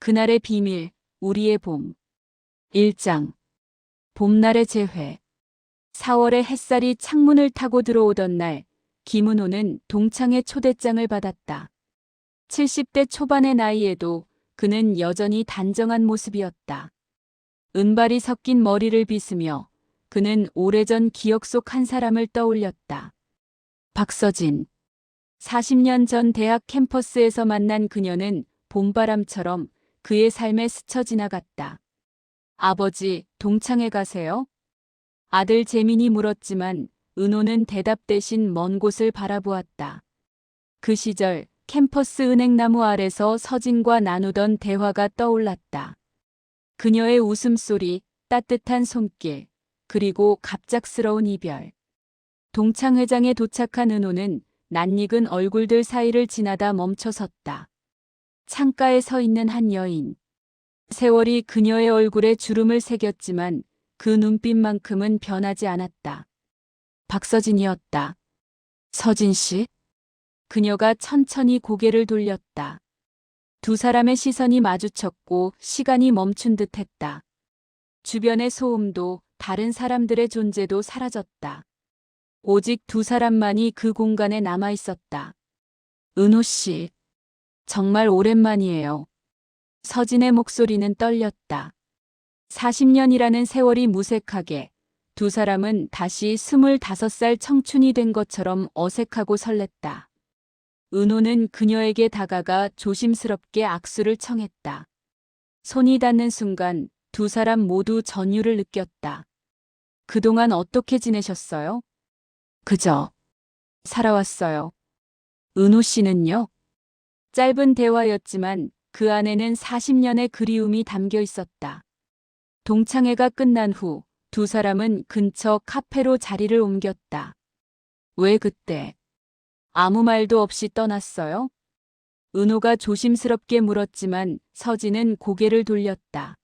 그날의 비밀, 우리의 봄. 1장. 봄날의 재회. 4월의 햇살이 창문을 타고 들어오던 날, 김은호는 동창의 초대장을 받았다. 70대 초반의 나이에도 그는 여전히 단정한 모습이었다. 은발이 섞인 머리를 빗으며 그는 오래전 기억 속 한 사람을 떠올렸다. 박서진. 40년 전 대학 캠퍼스에서 만난 그녀는 봄바람처럼 그의 삶에 스쳐 지나갔다. 아버지, 동창회 가세요? 아들 재민이 물었지만 은호는 대답 대신 먼 곳을 바라보았다. 그 시절 캠퍼스 은행나무 아래서 서진과 나누던 대화가 떠올랐다. 그녀의 웃음소리, 따뜻한 손길, 그리고 갑작스러운 이별. 동창회장에 도착한 은호는 낯익은 얼굴들 사이를 지나다 멈춰섰다. 창가에 서 있는 한 여인. 세월이 그녀의 얼굴에 주름을 새겼지만 그 눈빛만큼은 변하지 않았다. 박서진이었다. 서진 씨? 그녀가 천천히 고개를 돌렸다. 두 사람의 시선이 마주쳤고 시간이 멈춘 듯 했다. 주변의 소음도 다른 사람들의 존재도 사라졌다. 오직 두 사람만이 그 공간에 남아 있었다. 은호 씨, 정말 오랜만이에요. 서진의 목소리는 떨렸다. 40년이라는 세월이 무색하게 두 사람은 다시 25살 청춘이 된 것처럼 어색하고 설렜다. 은호는 그녀에게 다가가 조심스럽게 악수를 청했다. 손이 닿는 순간 두 사람 모두 전율을 느꼈다. 그동안 어떻게 지내셨어요? 그저 살아왔어요. 은호 씨는요? 짧은 대화였지만 그 안에는 40년의 그리움이 담겨 있었다. 동창회가 끝난 후 두 사람은 근처 카페로 자리를 옮겼다. 왜 그때? 아무 말도 없이 떠났어요? 은호가 조심스럽게 물었지만 서진은 고개를 돌렸다.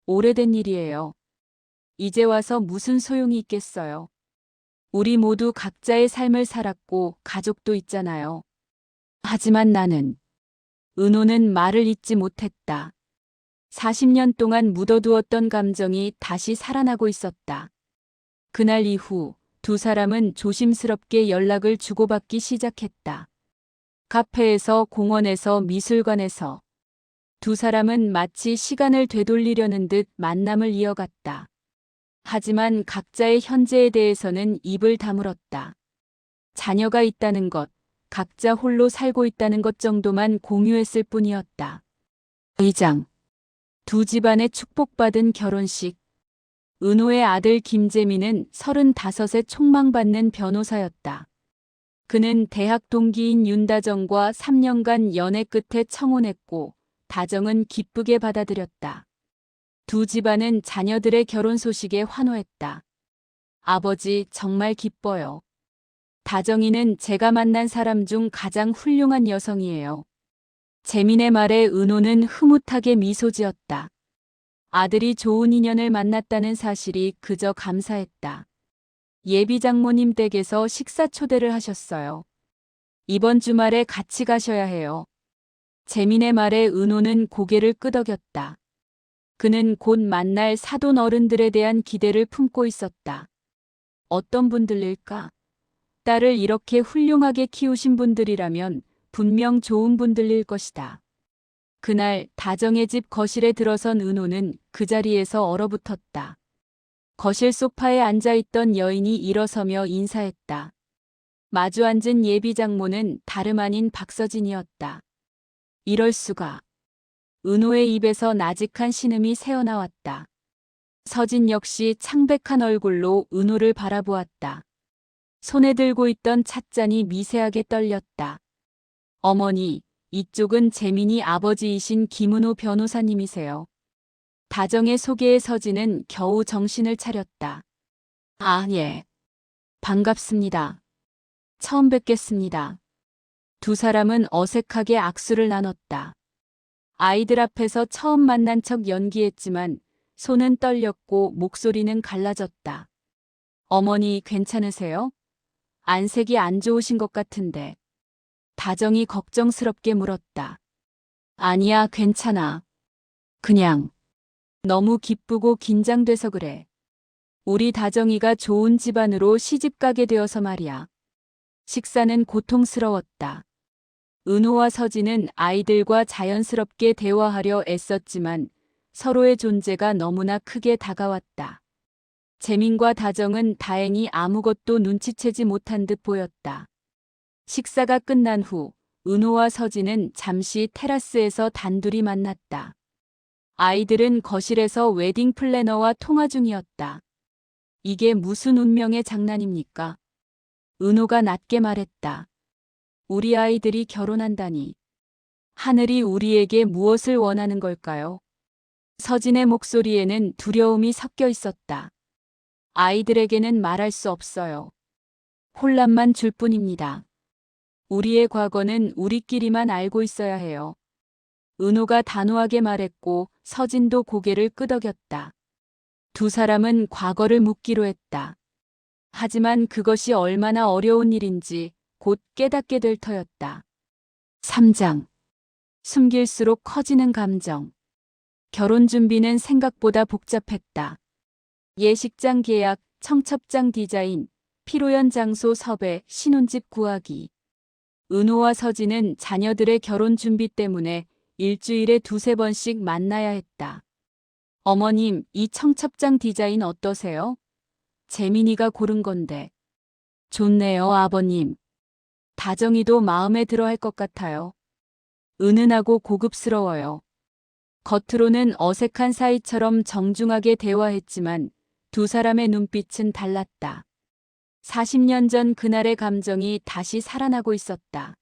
오래된 일이에요. 이제 와서 무슨 소용이 있겠어요. 우리 모두 각자의 삶을 살았고 가족도 있잖아요. 하지만 나는. 은호는 말을 잇지 못했다. 40년 동안 묻어두었던 감정이 다시 살아나고 있었다. 그날 이후 두 사람은 조심스럽게 연락을 주고받기 시작했다. 카페에서, 공원에서, 미술관에서. 두 사람은 마치 시간을 되돌리려는 듯 만남을 이어갔다. 하지만 각자의 현재에 대해서는 입을 다물었다. 자녀가 있다는 것, 각자 홀로 살고 있다는 것 정도만 공유했을 뿐이었다. 의장. 두 집안의 축복받은 결혼식. 은호의 아들 김재민은 35에 촉망받는 변호사였다. 그는 대학 동기인 윤다정과 3년간 연애 끝에 청혼했고 다정은 기쁘게 받아들였다. 두 집안은 자녀들의 결혼 소식에 환호했다. 아버지 정말 기뻐요. 다정이는 제가 만난 사람 중 가장 훌륭한 여성이에요. 재민의 말에 은호는 흐뭇하게 미소 지었다. 아들이 좋은 인연을 만났다는 사실이 그저 감사했다. 예비 장모님 댁에서 식사 초대를 하셨어요. 이번 주말에 같이 가셔야 해요. 재민의 말에 은호는 고개를 끄덕였다. 그는 곧 만날 사돈 어른들에 대한 기대를 품고 있었다. 어떤 분들일까? 딸을 이렇게 훌륭하게 키우신 분들이라면 분명 좋은 분들일 것이다. 그날 다정의 집 거실에 들어선 은호는 그 자리에서 얼어붙었다. 거실 소파에 앉아있던 여인이 일어서며 인사했다. 마주 앉은 예비 장모는 다름 아닌 박서진이었다. 이럴 수가. 은호의 입에서 나직한 신음이 새어나왔다. 서진 역시 창백한 얼굴로 은호를 바라보았다. 손에 들고 있던 찻잔이 미세하게 떨렸다. 어머니, 이쪽은 재민이 아버지이신 김은호 변호사님이세요. 다정의 소개에 서진은 겨우 정신을 차렸다. 아, 예. 반갑습니다. 처음 뵙겠습니다. 두 사람은 어색하게 악수를 나눴다. 아이들 앞에서 처음 만난 척 연기했지만 손은 떨렸고 목소리는 갈라졌다. 어머니 괜찮으세요? 안색이 안 좋으신 것 같은데. 다정이 걱정스럽게 물었다. 아니야, 괜찮아. 그냥 너무 기쁘고 긴장돼서 그래. 우리 다정이가 좋은 집안으로 시집가게 되어서 말이야. 식사는 고통스러웠다. 은호와 서진은 아이들과 자연스럽게 대화하려 애썼지만 서로의 존재가 너무나 크게 다가왔다. 재민과 다정은 다행히 아무것도 눈치채지 못한 듯 보였다. 식사가 끝난 후 은호와 서진은 잠시 테라스에서 단둘이 만났다. 아이들은 거실에서 웨딩 플래너와 통화 중이었다. 이게 무슨 운명의 장난입니까? 은호가 낮게 말했다. 우리 아이들이 결혼한다니. 하늘이 우리에게 무엇을 원하는 걸까요? 서진의 목소리에는 두려움이 섞여 있었다. 아이들에게는 말할 수 없어요. 혼란만 줄 뿐입니다. 우리의 과거는 우리끼리만 알고 있어야 해요. 은호가 단호하게 말했고 서진도 고개를 끄덕였다. 두 사람은 과거를 묻기로 했다. 하지만 그것이 얼마나 어려운 일인지 곧 깨닫게 될 터였다. 3장. 숨길수록 커지는 감정. 결혼 준비는 생각보다 복잡했다. 예식장 계약, 청첩장 디자인, 피로연 장소 섭외, 신혼집 구하기. 은호와 서진은 자녀들의 결혼 준비 때문에 일주일에 두세 번씩 만나야 했다. 어머님, 이 청첩장 디자인 어떠세요? 재민이가 고른 건데. 좋네요, 아버님. 다정이도 마음에 들어 할 것 같아요. 은은하고 고급스러워요. 겉으로는 어색한 사이처럼 정중하게 대화했지만 두 사람의 눈빛은 달랐다. 40년 전 그날의 감정이 다시 살아나고 있었다.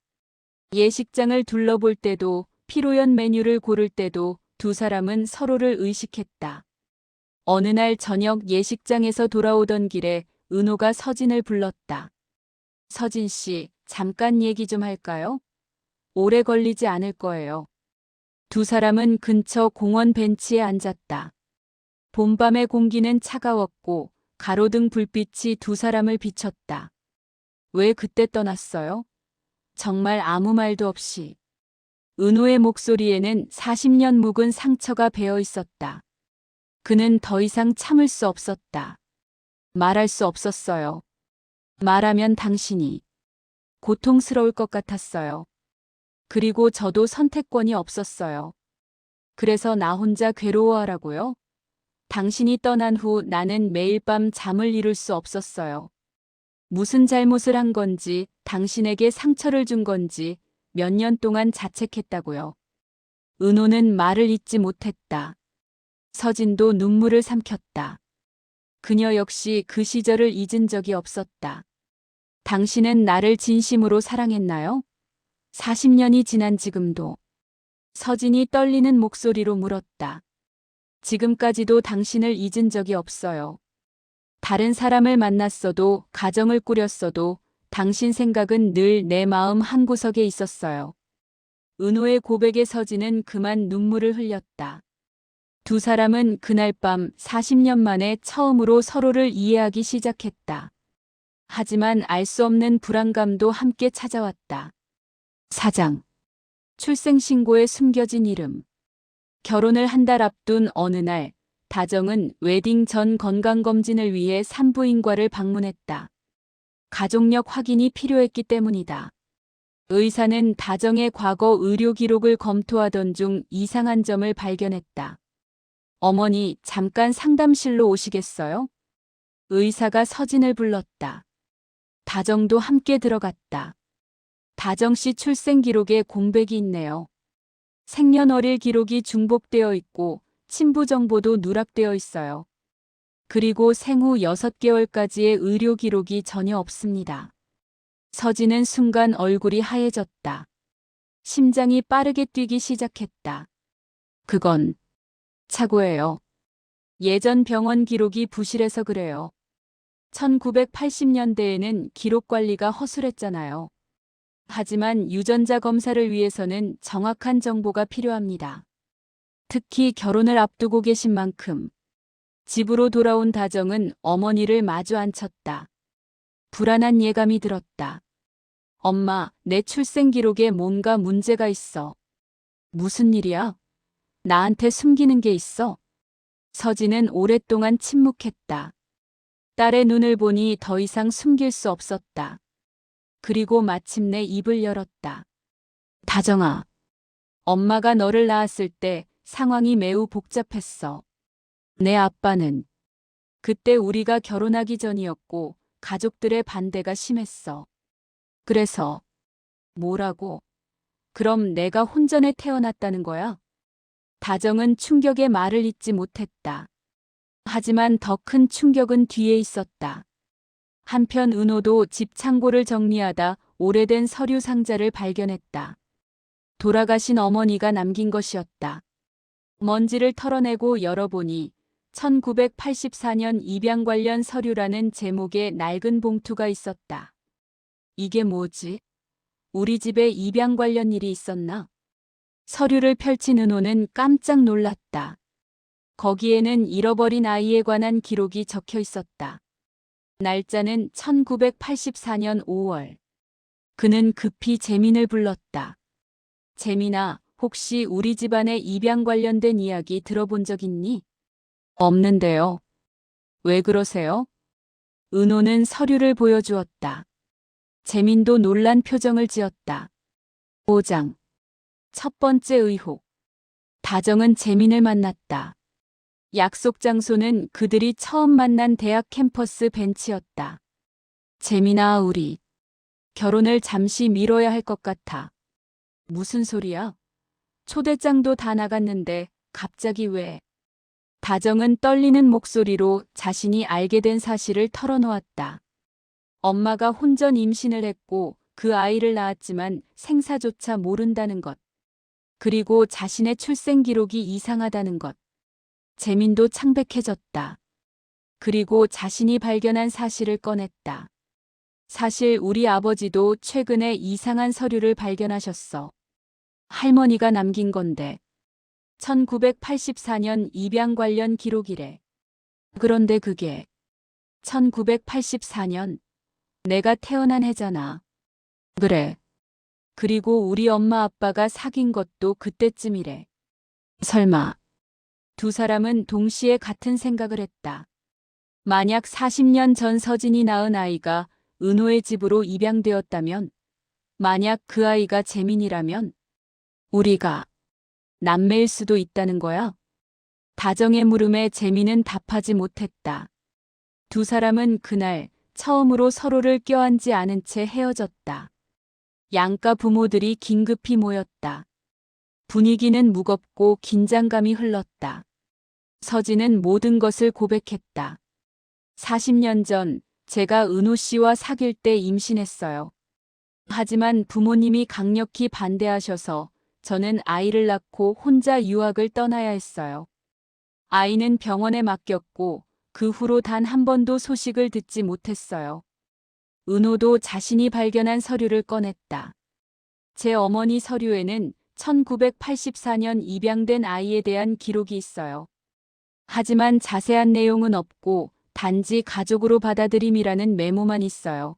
예식장을 둘러볼 때도 피로연 메뉴를 고를 때도 두 사람은 서로를 의식했다. 어느 날 저녁 예식장에서 돌아오던 길에 은호가 서진을 불렀다. 서진 씨, 잠깐 얘기 좀 할까요? 오래 걸리지 않을 거예요. 두 사람은 근처 공원 벤치에 앉았다. 봄밤의 공기는 차가웠고 가로등 불빛이 두 사람을 비췄다. 왜 그때 떠났어요? 정말 아무 말도 없이. 은호의 목소리에는 40년 묵은 상처가 배어 있었다. 그는 더 이상 참을 수 없었다. 말할 수 없었어요. 말하면 당신이 고통스러울 것 같았어요. 그리고 저도 선택권이 없었어요. 그래서 나 혼자 괴로워하라고요? 당신이 떠난 후 나는 매일 밤 잠을 이룰 수 없었어요. 무슨 잘못을 한 건지, 당신에게 상처를 준 건지 몇 년 동안 자책했다고요. 은호는 말을 잇지 못했다. 서진도 눈물을 삼켰다. 그녀 역시 그 시절을 잊은 적이 없었다. 당신은 나를 진심으로 사랑했나요? 40년이 지난 지금도. 서진이 떨리는 목소리로 물었다. 지금까지도 당신을 잊은 적이 없어요. 다른 사람을 만났어도 가정을 꾸렸어도 당신 생각은 늘 내 마음 한구석에 있었어요. 은호의 고백에 서진은 그만 눈물을 흘렸다. 두 사람은 그날 밤 40년 만에 처음으로 서로를 이해하기 시작했다. 하지만 알 수 없는 불안감도 함께 찾아왔다. 4장. 출생신고에 숨겨진 이름. 결혼을 한 달 앞둔 어느 날, 다정은 웨딩 전 건강검진을 위해 산부인과를 방문했다. 가족력 확인이 필요했기 때문이다. 의사는 다정의 과거 의료 기록을 검토하던 중 이상한 점을 발견했다. 어머니, 잠깐 상담실로 오시겠어요? 의사가 서진을 불렀다. 다정도 함께 들어갔다. 다정 씨 출생 기록에 공백이 있네요. 생년월일 기록이 중복되어 있고 친부 정보도 누락되어 있어요. 그리고 생후 6개월까지의 의료 기록이 전혀 없습니다. 서진은 순간 얼굴이 하얘졌다. 심장이 빠르게 뛰기 시작했다. 그건 착오예요. 예전 병원 기록이 부실해서 그래요. 1980년대에는 기록 관리가 허술했잖아요. 하지만 유전자 검사를 위해서는 정확한 정보가 필요합니다. 특히 결혼을 앞두고 계신 만큼. 집으로 돌아온 다정은 어머니를 마주 앉혔다. 불안한 예감이 들었다. 엄마, 내 출생 기록에 뭔가 문제가 있어. 무슨 일이야? 나한테 숨기는 게 있어? 서진은 오랫동안 침묵했다. 딸의 눈을 보니 더 이상 숨길 수 없었다. 그리고 마침내 입을 열었다. 다정아, 엄마가 너를 낳았을 때 상황이 매우 복잡했어. 내 아빠는 그때 우리가 결혼하기 전이었고 가족들의 반대가 심했어. 그래서 뭐라고? 그럼 내가 혼전에 태어났다는 거야? 다정은 충격의 말을 잇지 못했다. 하지만 더 큰 충격은 뒤에 있었다. 한편 은호도 집 창고를 정리하다 오래된 서류 상자를 발견했다. 돌아가신 어머니가 남긴 것이었다. 먼지를 털어내고 열어보니 1984년 입양 관련 서류라는 제목의 낡은 봉투가 있었다. 이게 뭐지? 우리 집에 입양 관련 일이 있었나? 서류를 펼친 은호는 깜짝 놀랐다. 거기에는 잃어버린 아이에 관한 기록이 적혀 있었다. 날짜는 1984년 5월. 그는 급히 재민을 불렀다. 재민아, 혹시 우리 집안의 입양 관련된 이야기 들어본 적 있니? 없는데요. 왜 그러세요? 은호는 서류를 보여주었다. 재민도 놀란 표정을 지었다. 5장. 첫 번째 의혹. 다정은 재민을 만났다. 약속 장소는 그들이 처음 만난 대학 캠퍼스 벤치였다. 재민아, 우리 결혼을 잠시 미뤄야 할 것 같아. 무슨 소리야? 초대장도 다 나갔는데 갑자기 왜? 다정은 떨리는 목소리로 자신이 알게 된 사실을 털어놓았다. 엄마가 혼전 임신을 했고 그 아이를 낳았지만 생사조차 모른다는 것. 그리고 자신의 출생 기록이 이상하다는 것. 재민도 창백해졌다. 그리고 자신이 발견한 사실을 꺼냈다. 사실 우리 아버지도 최근에 이상한 서류를 발견하셨어. 할머니가 남긴 건데. 1984년 입양 관련 기록이래. 그런데 그게 1984년 내가 태어난 해잖아. 그래. 그리고 우리 엄마 아빠가 사귄 것도 그때쯤이래. 설마. 두 사람은 동시에 같은 생각을 했다. 만약 40년 전 서진이 낳은 아이가 은호의 집으로 입양되었다면, 만약 그 아이가 재민이라면, 우리가 남매일 수도 있다는 거야? 다정의 물음에 재민은 답하지 못했다. 두 사람은 그날 처음으로 서로를 껴안지 않은 채 헤어졌다. 양가 부모들이 긴급히 모였다. 분위기는 무겁고 긴장감이 흘렀다. 서진은 모든 것을 고백했다. 40년 전 제가 은호 씨와 사귈 때 임신했어요. 하지만 부모님이 강력히 반대하셔서 저는 아이를 낳고 혼자 유학을 떠나야 했어요. 아이는 병원에 맡겼고 그 후로 단 한 번도 소식을 듣지 못했어요. 은호도 자신이 발견한 서류를 꺼냈다. 제 어머니 서류에는 1984년 입양된 아이에 대한 기록이 있어요. 하지만 자세한 내용은 없고 단지 가족으로 받아들임이라는 메모만 있어요.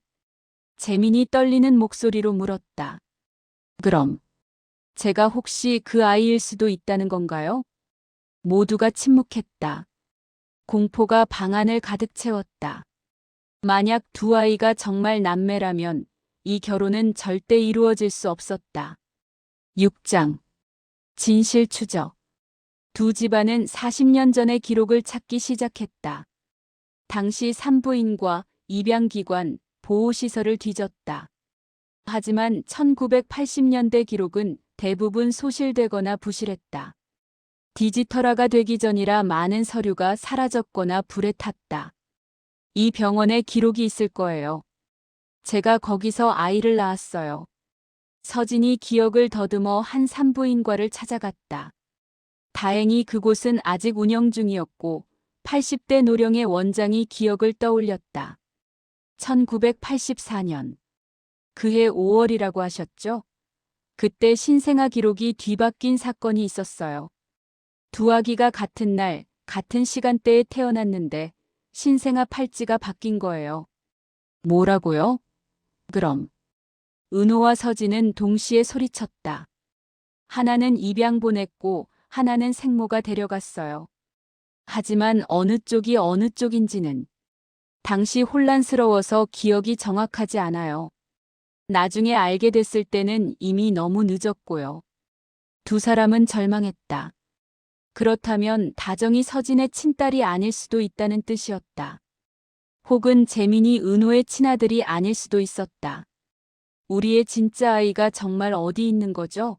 재민이 떨리는 목소리로 물었다. 그럼 제가 혹시 그 아이일 수도 있다는 건가요? 모두가 침묵했다. 공포가 방 안을 가득 채웠다. 만약 두 아이가 정말 남매라면 이 결혼은 절대 이루어질 수 없었다. 6장. 진실 추적. 두 집안은 40년 전의 기록을 찾기 시작했다. 당시 산부인과 입양기관, 보호시설을 뒤졌다. 하지만 1980년대 기록은 대부분 소실되거나 부실했다. 디지털화가 되기 전이라 많은 서류가 사라졌거나 불에 탔다. 이 병원에 기록이 있을 거예요. 제가 거기서 아이를 낳았어요. 서진이 기억을 더듬어 한 산부인과를 찾아갔다. 다행히 그곳은 아직 운영 중이었고 80대 노령의 원장이 기억을 떠올렸다. 1984년. 그해 5월이라고 하셨죠? 그때 신생아 기록이 뒤바뀐 사건이 있었어요. 두 아기가 같은 날, 같은 시간대에 태어났는데 신생아 팔찌가 바뀐 거예요. 뭐라고요? 그럼. 은호와 서진은 동시에 소리쳤다. 하나는 입양 보냈고 하나는 생모가 데려갔어요. 하지만 어느 쪽이 어느 쪽인지는 당시 혼란스러워서 기억이 정확하지 않아요. 나중에 알게 됐을 때는 이미 너무 늦었고요. 두 사람은 절망했다. 그렇다면 다정이 서진의 친딸이 아닐 수도 있다는 뜻이었다. 혹은 재민이 은호의 친아들이 아닐 수도 있었다. 우리의 진짜 아이가 정말 어디 있는 거죠?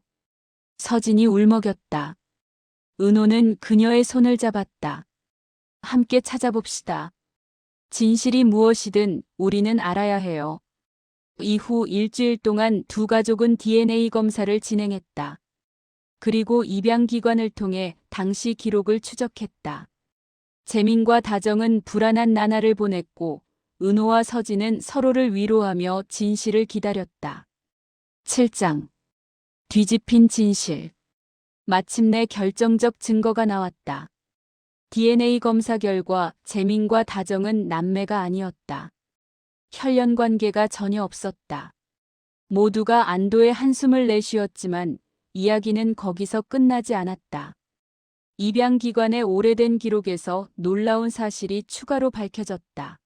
서진이 울먹였다. 은호는 그녀의 손을 잡았다. 함께 찾아봅시다. 진실이 무엇이든 우리는 알아야 해요. 이후 일주일 동안 두 가족은 DNA 검사를 진행했다. 그리고 입양기관을 통해 당시 기록을 추적했다. 재민과 다정은 불안한 나날을 보냈고 은호와 서진은 서로를 위로하며 진실을 기다렸다. 7장. 뒤집힌 진실. 마침내 결정적 증거가 나왔다. DNA 검사 결과 재민과 다정은 남매가 아니었다. 혈연 관계가 전혀 없었다. 모두가 안도의 한숨을 내쉬었지만 이야기는 거기서 끝나지 않았다. 입양기관의 오래된 기록에서 놀라운 사실이 추가로 밝혀졌다.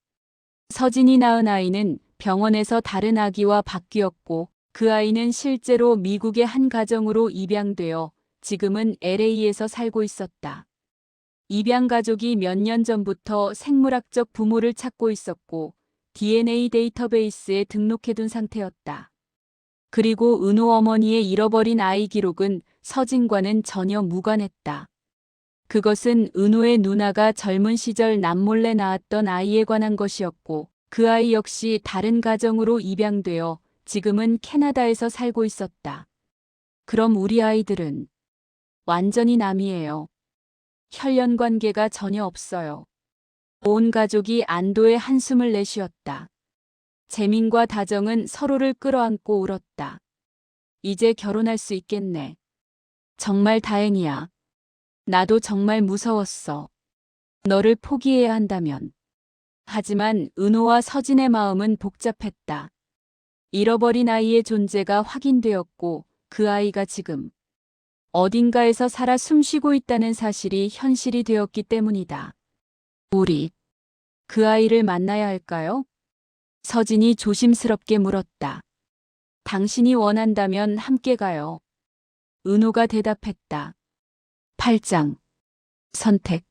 서진이 낳은 아이는 병원에서 다른 아기와 바뀌었고 그 아이는 실제로 미국의 한 가정으로 입양되어 지금은 LA에서 살고 있었다. 입양 가족이 몇 년 전부터 생물학적 부모를 찾고 있었고 DNA 데이터베이스에 등록해둔 상태였다. 그리고 은호 어머니의 잃어버린 아이 기록은 서진과는 전혀 무관했다. 그것은 은호의 누나가 젊은 시절 남몰래 낳았던 아이에 관한 것이었고 그 아이 역시 다른 가정으로 입양되어 지금은 캐나다에서 살고 있었다. 그럼 우리 아이들은 완전히 남이에요. 혈연 관계가 전혀 없어요. 온 가족이 안도의 한숨을 내쉬었다. 재민과 다정은 서로를 끌어안고 울었다. 이제 결혼할 수 있겠네. 정말 다행이야. 나도 정말 무서웠어. 너를 포기해야 한다면. 하지만 은호와 서진의 마음은 복잡했다. 잃어버린 아이의 존재가 확인되었고 그 아이가 지금 어딘가에서 살아 숨쉬고 있다는 사실이 현실이 되었기 때문이다. 우리 그 아이를 만나야 할까요? 서진이 조심스럽게 물었다. 당신이 원한다면 함께 가요. 은호가 대답했다. 8장. 선택.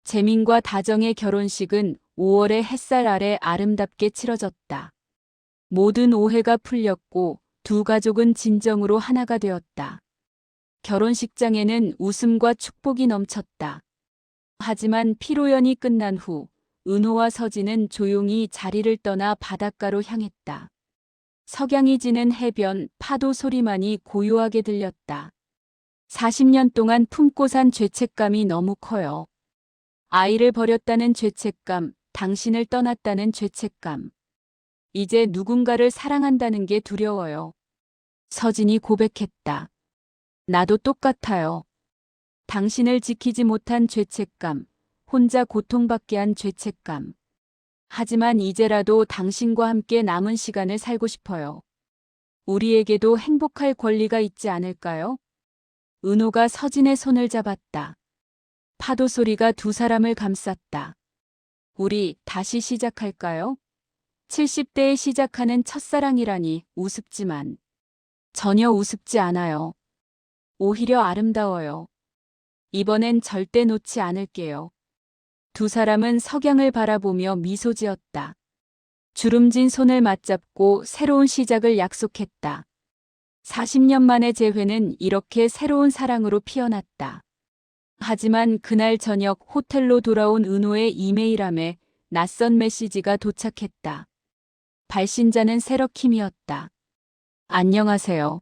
재민과 다정의 결혼식은 5월의 햇살 아래 아름답게 치러졌다. 모든 오해가 풀렸고 두 가족은 진정으로 하나가 되었다. 결혼식장에는 웃음과 축복이 넘쳤다. 하지만 피로연이 끝난 후 은호와 서진은 조용히 자리를 떠나 바닷가로 향했다. 석양이 지는 해변, 파도 소리만이 고요하게 들렸다. 40년 동안 품고 산 죄책감이 너무 커요. 아이를 버렸다는 죄책감, 당신을 떠났다는 죄책감. 이제 누군가를 사랑한다는 게 두려워요. 서진이 고백했다. 나도 똑같아요. 당신을 지키지 못한 죄책감, 혼자 고통받게 한 죄책감. 하지만 이제라도 당신과 함께 남은 시간을 살고 싶어요. 우리에게도 행복할 권리가 있지 않을까요? 은호가 서진의 손을 잡았다. 파도 소리가 두 사람을 감쌌다. 우리 다시 시작할까요? 70대에 시작하는 첫사랑이라니 우습지만 전혀 우습지 않아요. 오히려 아름다워요. 이번엔 절대 놓지 않을게요. 두 사람은 석양을 바라보며 미소 지었다. 주름진 손을 맞잡고 새로운 시작을 약속했다. 40년 만의 재회는 이렇게 새로운 사랑으로 피어났다. 하지만 그날 저녁 호텔로 돌아온 은호의 이메일함에 낯선 메시지가 도착했다. 발신자는 세러킴이었다. 안녕하세요.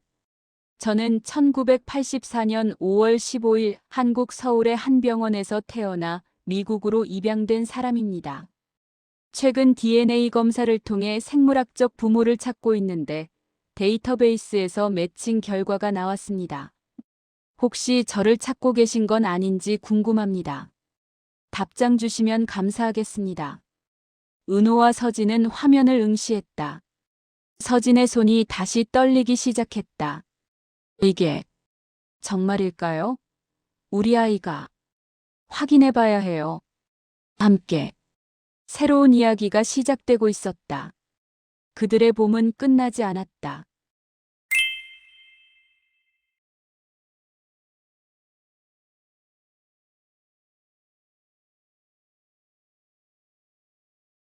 저는 1984년 5월 15일 한국 서울의 한 병원에서 태어나 미국으로 입양된 사람입니다. 최근 DNA 검사를 통해 생물학적 부모를 찾고 있는데 데이터베이스에서 매칭 결과가 나왔습니다. 혹시 저를 찾고 계신 건 아닌지 궁금합니다. 답장 주시면 감사하겠습니다. 은호와 서진은 화면을 응시했다. 서진의 손이 다시 떨리기 시작했다. 이게 정말일까요? 우리 아이가 확인해 봐야 해요. 함께 새로운 이야기가 시작되고 있었다. 그들의 봄은 끝나지 않았다.